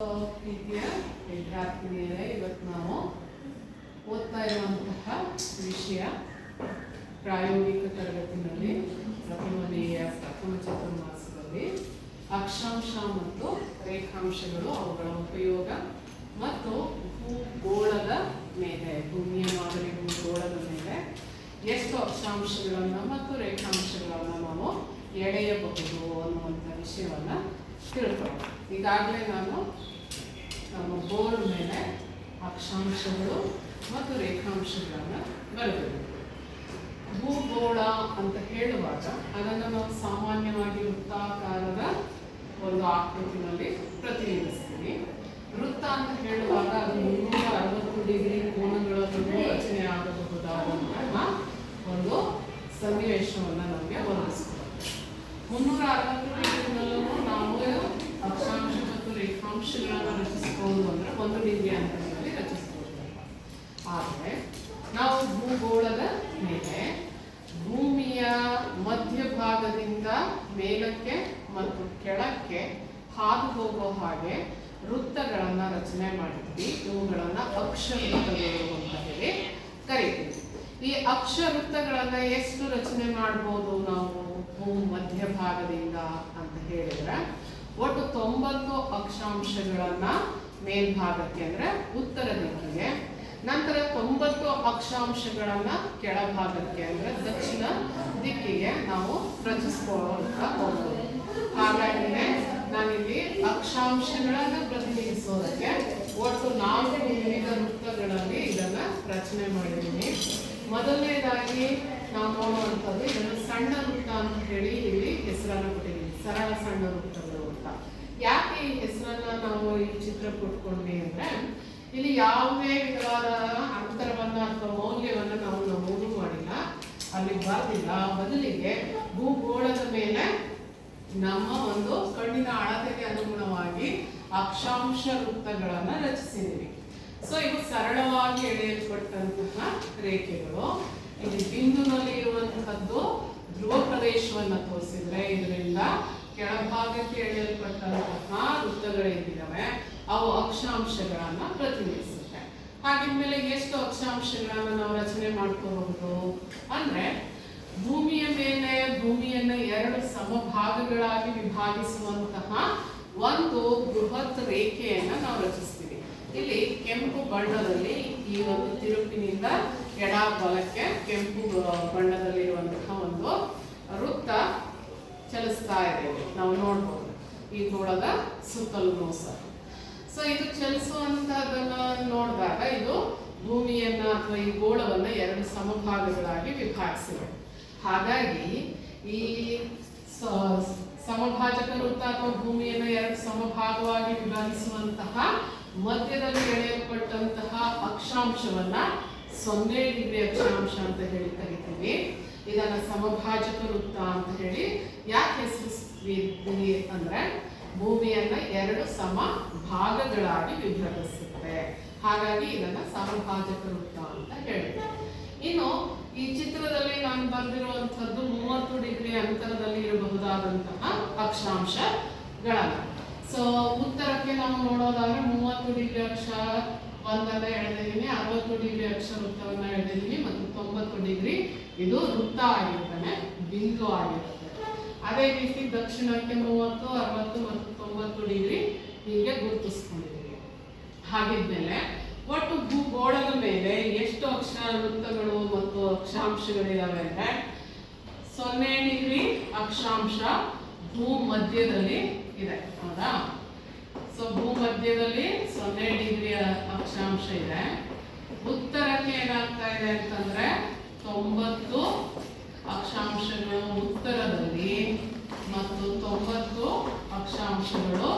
ಪ್ರೀತಿಯ ವಿದ್ಯಾರ್ಥಿನಿಯರೇ, ಇವತ್ತು ನಾವು ಓದ್ತಾ ಇರುವಂತಹ ವಿಷಯ ಪ್ರಾಯೋಗಿಕ ತರಗತಿನಲ್ಲಿ ಪ್ರಥಮ ಚತುರ್ಮಾಸದಲ್ಲಿ ಅಕ್ಷಾಂಶ ಮತ್ತು ರೇಖಾಂಶಗಳು, ಅವುಗಳ ಉಪಯೋಗ ಮತ್ತು ಭೂಗೋಳದ ಮೇಲೆ, ಭೂಮಿಯ ಮಾದರಿ ಭೂಗೋಳದ ಮೇಲೆ ಎಷ್ಟು ಅಕ್ಷಾಂಶಗಳನ್ನು ಮತ್ತು ರೇಖಾಂಶಗಳನ್ನು ನಾವು ಎಳೆಯಬಹುದು ಅನ್ನುವಂಥ ವಿಷಯವನ್ನು ತಿಳ್ಕೊಳ್ಳೋಣ. ಈಗಾಗಲೇ ನಾನು ನಮ್ಮ ಬೋರ್ಡ್ ಮೇಲೆ ಅಕ್ಷಾಂಶಗಳು ಮತ್ತು ರೇಖಾಂಶಗಳನ್ನು ಬರೆದಿದ್ದೇನೆ. ಭೂಗೋಳ ಅಂತ ಹೇಳುವಾಗ ಅದನ್ನು ನಾವು ಸಾಮಾನ್ಯವಾಗಿ ವೃತ್ತಾಕಾರದ ಒಂದು ಆಕೃತಿನಲ್ಲಿ ಪ್ರತಿನಿಧಿಸ್ತೀವಿ. ವೃತ್ತ ಅಂತ ಹೇಳುವಾಗ ಅದು 360 ಡಿಗ್ರಿ ಕೋನಗಳನ್ನು ರಚನೆ ಆಗಬಹುದಾದಂತಹ ಒಂದು ಸನ್ನಿವೇಶವನ್ನು ನಮಗೆ ಒದಗಿಸ್ತಾರೆ. 360 ಡಿಗ್ರಿನಲ್ಲೂ ನಾವು ಅಕ್ಷಾಂಶ ಮತ್ತು ರೇಖಾಂಶಗಳನ್ನು ರಚಿಸಬಹುದು ಅಂದರೆ 1 ಡಿಗ್ರಿ ಅಂತರದಲ್ಲಿ ರಚಿಸಬಹುದು. ಆದರೆ ನಾವು ಭೂಗೋಳದ ಮೇಲೆ ಭೂಮಿಯ ಮಧ್ಯಭಾಗದಿಂದ ಮೇಲಕ್ಕೆ ಮತ್ತು ಕೆಳಕ್ಕೆ ಹಾದು ಹೋಗೋ ಹಾಗೆ ವೃತ್ತಗಳನ್ನು ರಚನೆ ಮಾಡಿದ್ವಿ. ಇವುಗಳನ್ನು ಅಕ್ಷವೃತ್ತಗಳು ಅಂತ ಹೇಳಿ ಕರಿತೀವಿ. ಈ ಅಕ್ಷವೃತ್ತಗಳನ್ನು ಎಷ್ಟು ರಚನೆ ಮಾಡ್ಬೋದು ನಾವು ಭೂ ಮಧ್ಯಭಾಗದಿಂದ ಅಂತ ಹೇಳಿದ್ರೆ ಒಟ್ಟು 90 ಅಕ್ಷಾಂಶಗಳನ್ನ ಮೇಲ್ಭಾಗಕ್ಕೆ ಅಂದ್ರೆ ಉತ್ತರ ದಿಕ್ಕಿಗೆ, ನಂತರ 90 ಅಕ್ಷಾಂಶಗಳನ್ನ ಕೆಳಭಾಗಕ್ಕೆ ಅಂದ್ರೆ ದಕ್ಷಿಣ ದಿಕ್ಕಿಗೆ ನಾವು ರಚಿಸ್ಕೊಳ್ತಾ ಹೋಗ್ಬೋದು. ಹಾಗಾಗಿ ನಾನಿಲ್ಲಿ ಅಕ್ಷಾಂಶಗಳನ್ನು ಪ್ರತಿನಿಧಿಸೋದಕ್ಕೆ ಒಟ್ಟು 4 ವಿವಿಧ ವೃತ್ತಗಳಲ್ಲಿ ಇದನ್ನ ರಚನೆ ಮಾಡಿದ್ದೀನಿ. ಮೊದಲನೇದಾಗಿ ನಾವು ನೋಡುವಂಥದ್ದು ಇದನ್ನು ಸಣ್ಣ ವೃತ್ತ ಅಂತ ಹೇಳಿ ಇಲ್ಲಿ ಹೆಸರನ್ನು ಕೊಟ್ಟಿದ್ದೀವಿ. ಸರಳ ಸಣ್ಣ ವೃತ್ತಗಳು ಅಂತ. ಯಾಕೆ ಈ ಹೆಸರನ್ನ ನಾವು ಈ ಚಿತ್ರ ಕೊಟ್ಕೊಂಡ್ವಿ ಅಂದ್ರೆ ಇಲ್ಲಿ ಯಾವುದೇ ವಿಧವಾದ ಅಂತರವನ್ನ ಅಥವಾ ಮೌಲ್ಯವನ್ನ ನಾವು ನಮೂದು ಮಾಡಿಲ್ಲ, ಅಲ್ಲಿ ಬರೆದಿಲ್ಲ. ಬದಲಿಗೆ ಭೂಗೋಳದ ಮೇಲೆ ನಮ್ಮ ಒಂದು ಕಣ್ಣಿನ ಅಳತೆಗೆ ಅನುಗುಣವಾಗಿ ಅಕ್ಷಾಂಶ ವೃತ್ತಗಳನ್ನ ರಚಿಸಿದ್ದೀವಿ. ಸೊ ಇದು ಸರಳವಾಗಿ ಎಳೆಯಲ್ಪಟ್ಟಂತಹ ರೇಖೆಗಳು. ಇಲ್ಲಿ ಬಿಂದುನಲ್ಲಿ ಇರುವಂತಹದ್ದು ಧ್ರುವ ಪ್ರದೇಶವನ್ನು ತೋರಿಸಿದ್ರೆ ಇದರಿಂದ ಕೆಳಭಾಗಕ್ಕೆ ಎಳೆಯಲ್ಪಟ್ಟಂತಹ ವೃತ್ತಗಳೇನಿದ್ದಾವೆ ಅವು ಅಕ್ಷಾಂಶಗಳನ್ನ ಪ್ರತಿನಿಧಿಸುತ್ತೆ. ಹಾಗಿದ್ಮೇಲೆ ಎಷ್ಟು ಅಕ್ಷಾಂಶಗಳನ್ನ ನಾವು ರಚನೆ ಮಾಡ್ಕೋಬಹುದು ಅಂದ್ರೆ ಭೂಮಿಯ ಮೇಲೆ ಭೂಮಿಯನ್ನ 2 ಸಮಭಾಗಗಳಾಗಿ ವಿಭಾಗಿಸುವಂತಹ ಒಂದು ಬೃಹತ್ ರೇಖೆಯನ್ನ ನಾವು ರಚಿಸ್ತೀವಿ. ಇಲ್ಲಿ ಕೆಂಪು ಬಣ್ಣದಲ್ಲಿ ಈ ಒಂದು ತಿರುಪಿನಿಂದ ಎಡ ಬಲಕ್ಕೆ ಕೆಂಪು ಬಣ್ಣದಲ್ಲಿರುವಂತಹ ಒಂದು ವೃತ್ತ ಚಲಿಸ್ತಾ ಇದೆ, ನಾವು ನೋಡ್ಬೋದು ಈ ಗೋಳದ ಸುತ್ತಲೂ ಸಹ. ಸೊ ಇದು ಚಲಿಸುವಂತಹದನ್ನ ನೋಡಿದಾಗ ಇದು ಭೂಮಿಯನ್ನ ಅಥವಾ ಈ ಗೋಳವನ್ನ 2 ಸಮಭಾಗಗಳಾಗಿ ವಿಭಾಗಿಸಿದೆ. ಹಾಗಾಗಿ ಈ ಸಮಭಾಜಕ ವೃತ್ತ ಅಥವಾ ಭೂಮಿಯನ್ನ 2 ಸಮಭಾಗವಾಗಿ ವಿಭಾಗಿಸುವಂತಹ ಮಧ್ಯದಲ್ಲಿ ಎಳೆಯಲ್ಪಟ್ಟಂತಹ ಅಕ್ಷಾಂಶವನ್ನ 0 ಡಿಗ್ರಿ ಅಕ್ಷಾಂಶ ಅಂತ ಹೇಳಿ ಕರಿತೀವಿ. ಇದನ್ನ ಸಮಭಾಜಕ ವೃತ್ತ ಅಂತ ಹೇಳಿ ಯಾಕೆ ಹೆಸರಿಸ್ತೀವಿ ಅಂದ್ರೆ ಭೂಮಿಯನ್ನ 2 ಸಮ ಭಾಗಗಳಾಗಿ ವಿಭಜಿಸುತ್ತೆ. ಹಾಗಾಗಿ ಇದನ್ನ ಸಮಭಾಜಕ ವೃತ್ತ ಅಂತ ಹೇಳ್ತೀವಿ. ಇನ್ನು ಈ ಚಿತ್ರದಲ್ಲಿ ನಾನು ಬರೆದಿರುವಂತಹದ್ದು 30 ಡಿಗ್ರಿ ಅಂತರದಲ್ಲಿ ಇರಬಹುದಾದಂತಹ ಅಕ್ಷಾಂಶಗಳನ್ನ. ಸೊ ಉತ್ತರಕ್ಕೆ ನಾವು ನೋಡೋದಾದ್ರೆ 30 ಡಿಗ್ರಿ ಅಕ್ಷ ಒಂದನ್ನ ಎಳೆದಿದ್ದೀನಿ, 60 ಡಿಗ್ರಿ ಅಕ್ಷ ವೃತ್ತವನ್ನ ಎಳೆದಿದ್ದೀನಿ ಮತ್ತು 90 ಡಿಗ್ರಿ ಇದು ವೃತ್ತ ಆಗಿರ್ತಾನೆ, ಬಿಂದು ಆಗಿರುತ್ತೆ. ಅದೇ ರೀತಿ ದಕ್ಷಿಣಕ್ಕೆ 30, 60 ಮತ್ತು 90 ಡಿಗ್ರಿ ಹೀಗೆ ಗುರುತಿಸ್ಕೊಂಡಿದ್ದೀವಿ. ಹಾಗಿದ್ಮೇಲೆ ಒಟ್ಟು ಭೂಗೋಳದ ಮೇಲೆ ಎಷ್ಟು ವೃತ್ತಗಳು ಮತ್ತು ಅಕ್ಷಾಂಶಗಳಿದಾವೆ ಅಂದ್ರೆ 0 ಡಿಗ್ರಿ ಅಕ್ಷಾಂಶ ಭೂ ಮಧ್ಯದಲ್ಲಿ ಇದೆ, ಹೌದಾ? ಸೊ ಭೂ ಮಧ್ಯದಲ್ಲಿ 0 ಡಿಗ್ರಿ ಅಕ್ಷಾಂಶ ಇದೆ. ಉತ್ತರಕ್ಕೆ ಏನಾಗ್ತಾ ಇದೆ ಅಂತಂದ್ರೆ 90 ಅಕ್ಷಾಂಶಗಳು ಉತ್ತರದಲ್ಲಿ ಮತ್ತು 90 ಅಕ್ಷಾಂಶಗಳು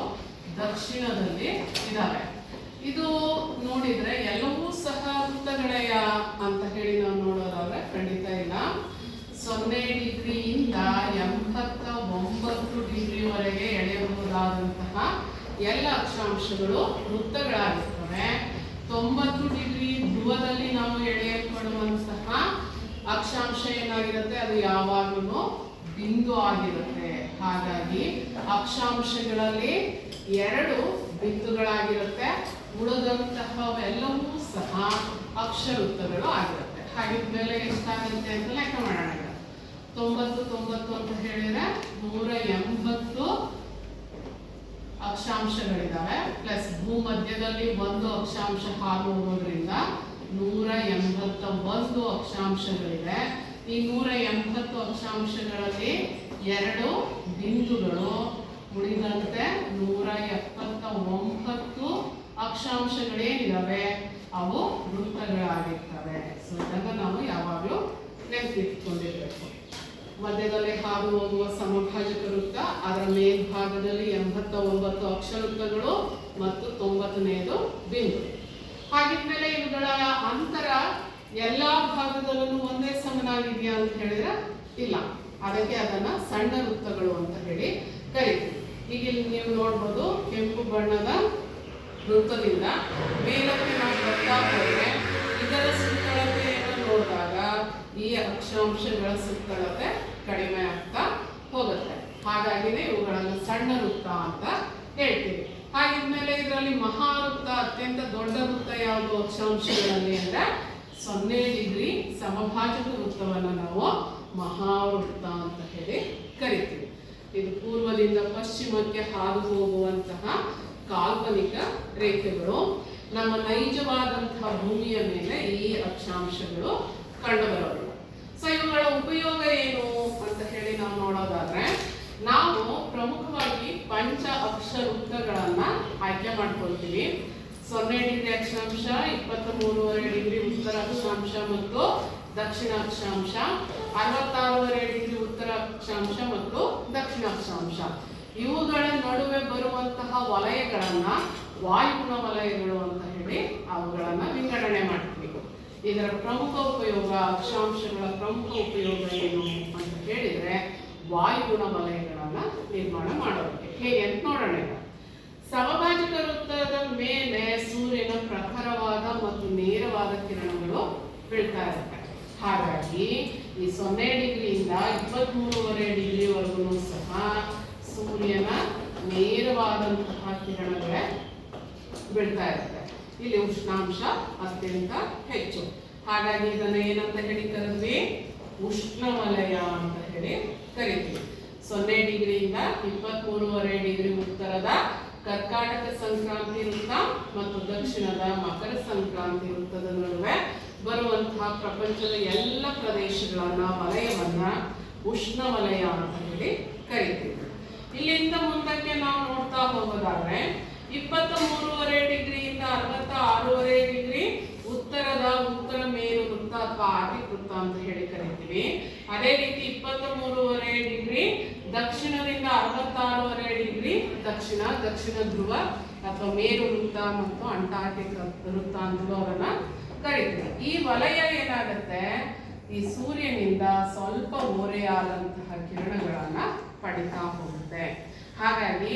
ದಕ್ಷಿಣದಲ್ಲಿ ಇದಾವೆ. ಇದು ನೋಡಿದ್ರೆ ಎಲ್ಲವೂ ಸಹ ವೃತ್ತಗಳೆಯ ಅಂತ ಹೇಳಿ ನಾವು ನೋಡೋದಾದ್ರೆ ಖಂಡಿತ ಇಲ್ಲ. 0 ಡಿಗ್ರಿಯಿಂದ 89 ಡಿಗ್ರಿವರೆಗೆ ಎಳೆಯಬಹುದಾದಂತಹ ಎಲ್ಲ ಅಕ್ಷಾಂಶಗಳು ವೃತ್ತಗಳಾಗಿರ್ತವೆ. 90 ಡಿಗ್ರಿ ಧ್ರುವದಲ್ಲಿ ನಾವು ಎಳೆಯಲ್ಪಡುವಂತಹ ಅಕ್ಷಾಂಶ ಏನಾಗಿರುತ್ತೆ, ಅದು ಯಾವಾಗಲೂ ಬಿಂದು ಆಗಿರುತ್ತೆ. ಹಾಗಾಗಿ ಅಕ್ಷಾಂಶಗಳಲ್ಲಿ 2 ಬಿಂದುಗಳಾಗಿರುತ್ತೆ. ಉಳಿದಂತಹವೆಲ್ಲವೂ ಸಹ ಅಕ್ಷವೃತ್ತಗಳು ಆಗಿರುತ್ತೆ. ಹಾಗಿದ್ಮೇಲೆ ಎಷ್ಟಾಗುತ್ತೆ ಅಂತ ಲೆಕ್ಕ ಮಾಡೋಣ. 90 ಅಂತ ಹೇಳಿದ್ರೆ 180 ಅಕ್ಷಾಂಶಗಳಿದಾವೆ. ಪ್ಲಸ್ ಭೂಮಧ್ಯದಲ್ಲಿ ಒಂದು ಅಕ್ಷಾಂಶ ಹಾದು ಹೋಗೋದ್ರಿಂದ 181 ಅಕ್ಷಾಂಶಗಳಿದೆ. ಈ 180 ಅಕ್ಷಾಂಶಗಳಲ್ಲಿ 2 ಬಿಂದುಗಳು, ಉಳಿದಂತೆ 179 ಅಕ್ಷಾಂಶಗಳೇನಿದಾವೆ ಅವು ವೃತ್ತಗಳಾಗಿರ್ತವೆ. ಸೊ ಇದನ್ನು ನಾವು ಯಾವಾಗಲೂ ನೆನಪಿಟ್ಕೊಂಡಿರ್ಬೇಕು. ಮಧ್ಯದಲ್ಲಿ ಹಾದು ಹೋಗುವ ಸಮಭಾಜಕ ವೃತ್ತ, ಅದರ ಮೇಲ್ಭಾಗದಲ್ಲಿ 89 ಅಕ್ಷವೃತ್ತಗಳು ಮತ್ತು 90ನೇದು ಬಿಂದು. ಹಾಗಿದ್ಮೇಲೆ ಇವುಗಳ ಅಂತರ ಎಲ್ಲಾ ಭಾಗದಲ್ಲೂ ಒಂದೇ ಸಮನಾಗಿದೆಯಾ ಅಂತ ಹೇಳಿದ್ರೆ ಇಲ್ಲ. ಅದಕ್ಕೆ ಅದನ್ನ ಸಣ್ಣ ವೃತ್ತಗಳು ಅಂತ ಹೇಳಿ ಕರೀತೀವಿ. ಈಗ ಇಲ್ಲಿ ನೀವು ನೋಡ್ಬೋದು, ಕೆಂಪು ಬಣ್ಣದ ವೃತ್ತದಿಂದ ಮೇಲಕ್ಕೆ ನಾವು ಬರ್ತಾ ಹೋದ್ರೆ ಇದರ ಸುತ್ತಳತೆಯನ್ನು ನೋಡಿದಾಗ ಈ ಅಕ್ಷಾಂಶಗಳ ಸುತ್ತಳತೆ ಕಡಿಮೆ ಆಗ್ತಾ ಹೋಗುತ್ತೆ. ಹಾಗಾಗಿನೇ ಇವುಗಳನ್ನು ಸಣ್ಣ ವೃತ್ತ ಅಂತ ಹೇಳ್ತೀವಿ. ಹಾಗಿದ್ಮೇಲೆ ಇದರಲ್ಲಿ ಮಹಾವೃತ್ತ, ಅತ್ಯಂತ ದೊಡ್ಡ ವೃತ್ತ ಯಾವುದು ಅಕ್ಷಾಂಶಗಳಲ್ಲಿ ಅಂದ್ರೆ 0 ಡಿಗ್ರಿ ಸಮಭಾಜಕ ವೃತ್ತವನ್ನು ನಾವು ಮಹಾವೃತ್ತ ಅಂತ ಹೇಳಿ ಕರಿತೀವಿ. ಇದು ಪೂರ್ವದಿಂದ ಪಶ್ಚಿಮಕ್ಕೆ ಹಾದು ಹೋಗುವಂತಹ ಕಾಲ್ಪನಿಕ ರೇಖೆಗಳು. ನಮ್ಮ ನೈಜವಾದಂತಹ ಭೂಮಿಯ ಮೇಲೆ ಈ ಅಕ್ಷಾಂಶಗಳು ಕಂಡುಬರೋದಿಲ್ಲ. ಸೊ ಇವುಗಳ ಉಪಯೋಗ ಏನು ಅಂತ ಹೇಳಿ ನಾವು ನೋಡೋದಾದ್ರೆ, ನಾವು ಪ್ರಮುಖವಾಗಿ ಪಂಚ ಅಕ್ಷ ವೃತ್ತಗಳನ್ನ ಆಯ್ಕೆ ಮಾಡ್ಕೊಳ್ತೀವಿ. 0 ಡಿಗ್ರಿ ಅಕ್ಷಾಂಶ, 23.5 ಡಿಗ್ರಿ ಉತ್ತರ ಅಕ್ಷಾಂಶ ಮತ್ತು ದಕ್ಷಿಣ ಅಕ್ಷಾಂಶ, 66.5 ಡಿಗ್ರಿ ಉತ್ತರ ಅಕ್ಷಾಂಶ ಮತ್ತು ದಕ್ಷಿಣ ಅಕ್ಷಾಂಶ. ಇವುಗಳ ನಡುವೆ ಬರುವಂತಹ ವಲಯಗಳನ್ನ ವಾಯುಗುಣ ವಲಯಗಳು ಅಂತ ಹೇಳಿ ಅವುಗಳನ್ನ ವಿಂಗಡಣೆ ಮಾಡ್ತೀವಿ. ಇದರ ಪ್ರಮುಖ ಉಪಯೋಗ, ಅಕ್ಷಾಂಶಗಳ ಪ್ರಮುಖ ಉಪಯೋಗ ಏನು ಅಂತ ಹೇಳಿದ್ರೆ ವಾಯುಗುಣ ವಲಯಗಳನ್ನ ನಿರ್ಮಾಣ ಮಾಡೋದಕ್ಕೆ. ಹೇಗೆ ಅಂತ ನೋಡೋಣ. ಸಮಭಾಜಕ ವೃತ್ತದ ಮೇಲೆ ಸೂರ್ಯನ ಪ್ರಖರವಾದ ಮತ್ತು ನೇರವಾದ ಕಿರಣಗಳು ಬೀಳ್ತಾ ಇರುತ್ತೆ. ಹಾಗಾಗಿ ಈ 0 ಡಿಗ್ರಿಯಿಂದ 23.5 ಡಿಗ್ರಿವರೆಗೂ ಸಹ ಸೂರ್ಯನ ನೇರವಾದಂತಹ ಕಿರಣಗಳೇ ಬೀಳ್ತಾ ಇರುತ್ತೆ. ಇಲ್ಲಿ ಉಷ್ಣಾಂಶ ಅತ್ಯಂತ ಹೆಚ್ಚು. ಹಾಗಾಗಿ ಇದನ್ನ ಏನಂತ ಹೇಳಿ ಕರೆದ್ವಿ? ಉಷ್ಣವಲಯ ಅಂತ ಹೇಳಿ ಕರಿತೀವಿ. 0 ಡಿಗ್ರಿಯಿಂದ 23.5 ಡಿಗ್ರಿ ಉತ್ತರದ ಕರ್ಕಾಟಕ ಸಂಕ್ರಾಂತಿ ವೃತ್ತ ಮತ್ತು ದಕ್ಷಿಣದ ಮಕರ ಸಂಕ್ರಾಂತಿ ವೃತ್ತದ ನಡುವೆ ಬರುವಂತಹ ಪ್ರಪಂಚದ ಎಲ್ಲ ಪ್ರದೇಶಗಳನ್ನ, ವಲಯವನ್ನ ಉಷ್ಣವಲಯ ಅಂತ ಹೇಳಿ ಕರಿತೀವಿ. ಇಲ್ಲಿಂದ ಮುಂದಕ್ಕೆ ನಾವು ನೋಡ್ತಾ ಹೋಗೋದಾದ್ರೆ 23.5 ಡಿಗ್ರಿಯಿಂದ 66.5 ಡಿಗ್ರಿ ಉತ್ತರದ ಉತ್ತರ ಮೇರು ವೃತ್ತ ಅಥವಾ ಆರ್ಟಿಕ್ ವೃತ್ತ ಅಂತ ಹೇಳಿ ಕರಿತೀವಿ. ಅದೇ ರೀತಿ 23.5 ಡಿಗ್ರಿ ದಕ್ಷಿಣದಿಂದ 66.5 ಡಿಗ್ರಿ ದಕ್ಷಿಣ ಧ್ರುವ ಅಥವಾ ಮೇರು ವೃತ್ತ ಮತ್ತು ಅಂಟಾರ್ಟಿಕ್ ವೃತ್ತ ಅಂತಲೂ ಅವರನ್ನ ಕರಿತೀವಿ. ಈ ವಲಯ ಏನಾಗುತ್ತೆ, ಈ ಸೂರ್ಯನಿಂದ ಸ್ವಲ್ಪ ಓರೆಯಾದಂತಹ ಕಿರಣಗಳನ್ನ ಪಡಿತಾ ಹೋಗುತ್ತೆ. ಹಾಗಾಗಿ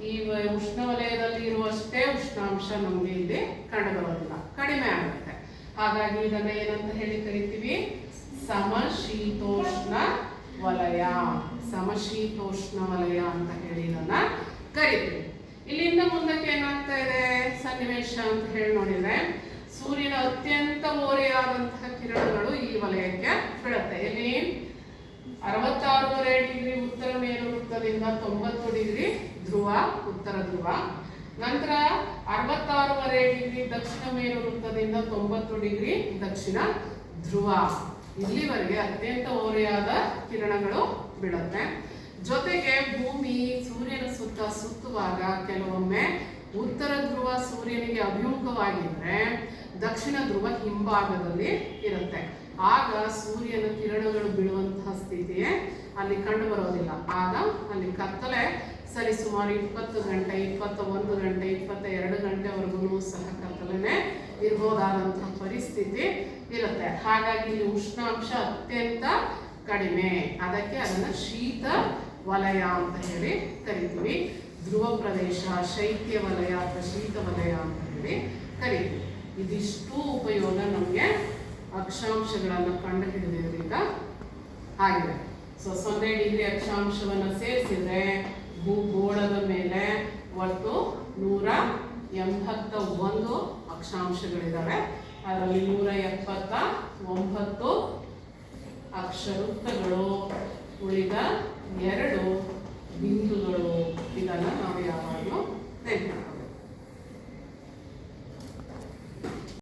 ಈ ಉಷ್ಣವಲಯದಲ್ಲಿ ಇರುವಷ್ಟೇ ಉಷ್ಣಾಂಶ ನಮಗೆ ಇಲ್ಲಿ ಕಂಡುಬರೋದಿಲ್ಲ, ಕಡಿಮೆ ಆಗುತ್ತೆ. ಹಾಗಾಗಿ ಇದನ್ನ ಏನಂತ ಹೇಳಿ ಕರಿತೀವಿ? ಸಮಶೀತೋಷ್ಣ ವಲಯ. ಸಮಶೀತೋಷ್ಣ ವಲಯ ಅಂತ ಹೇಳಿ ಇದನ್ನ ಕರಿತೀವಿ. ಇಲ್ಲಿಂದ ಮುಂದಕ್ಕೆ ಏನಾಗ್ತಾ ಇದೆ ಸನ್ನಿವೇಶ ಅಂತ ಹೇಳಿ ನೋಡಿದ್ರೆ, ಸೂರ್ಯನ ಅತ್ಯಂತ ಓರೆಯಾದಂತಹ ಕಿರಣಗಳು ಈ ವಲಯಕ್ಕೆ ಬೀಳುತ್ತೆ. ಇಲ್ಲಿ 66.5 ಡಿಗ್ರಿ ಉತ್ತರ ಮೇರು ವೃತ್ತದಿಂದ 90 ಡಿಗ್ರಿ ಧ್ರುವ, ಉತ್ತರ ಧ್ರುವ. ನಂತರ 66.5 ಡಿಗ್ರಿ ದಕ್ಷಿಣ ಮೇರು ವೃತ್ತದಿಂದ 90 ಡಿಗ್ರಿ ದಕ್ಷಿಣ ಧ್ರುವ. ಇಲ್ಲಿವರೆಗೆ ಅತ್ಯಂತ ಓರೆಯಾದ ಕಿರಣಗಳು ಬೀಳುತ್ತೆ. ಜೊತೆಗೆ ಭೂಮಿ ಸೂರ್ಯನ ಸುತ್ತ ಸುತ್ತುವಾಗ ಕೆಲವೊಮ್ಮೆ ಉತ್ತರ ಧ್ರುವ ಸೂರ್ಯನಿಗೆ ಅಭಿಮುಖವಾಗಿದ್ರೆ ದಕ್ಷಿಣ ಧ್ರುವ ಹಿಂಭಾಗದಲ್ಲಿ ಇರುತ್ತೆ. ಆಗ ಸೂರ್ಯನ ಕಿರಣಗಳು ಬೀಳುವಂತಹ ಸ್ಥಿತಿಯೇ ಅಲ್ಲಿ ಕಂಡು ಬರೋದಿಲ್ಲ. ಆಗ ಅಲ್ಲಿ ಕತ್ತಲೆ ಸರಿಸುಮಾರು 20 ಗಂಟೆ, 21 ಗಂಟೆ, 22 ಗಂಟೆವರೆಗೂ ಸಹ ಕತ್ತಲೆನೇ ಇರಬಹುದಾದಂತಹ ಪರಿಸ್ಥಿತಿ ಇರುತ್ತೆ. ಹಾಗಾಗಿ ಇಲ್ಲಿ ಉಷ್ಣಾಂಶ ಅತ್ಯಂತ ಕಡಿಮೆ. ಅದಕ್ಕೆ ಅದನ್ನ ಶೀತ ವಲಯ ಅಂತ ಹೇಳಿ ಕರಿತೀವಿ. ಧ್ರುವ ಪ್ರದೇಶ, ಶೈತ್ಯ ವಲಯ ಅಥವಾ ಶೀತ ವಲಯ ಅಂತ ಹೇಳಿ ಕರಿತೀವಿ. ಇದಿಷ್ಟು ಉಪಯೋಗ ನಮಗೆ ಅಕ್ಷಾಂಶಗಳನ್ನು ಕಂಡು ಹಿಡಿಯೋದ್ರಿಂದ ಆಗಿದೆ. ಸೊ 0 ಡಿಗ್ರಿ ಅಕ್ಷಾಂಶವನ್ನು ಸೇರಿಸಿದ್ರೆ ಭೂಗೋಳದ ಮೇಲೆ ಒಟ್ಟು 181 ಅಕ್ಷಾಂಶಗಳಿದ್ದಾವೆ. ಅದರಲ್ಲಿ 179 ಅಕ್ಷರವೃತ್ತಗಳು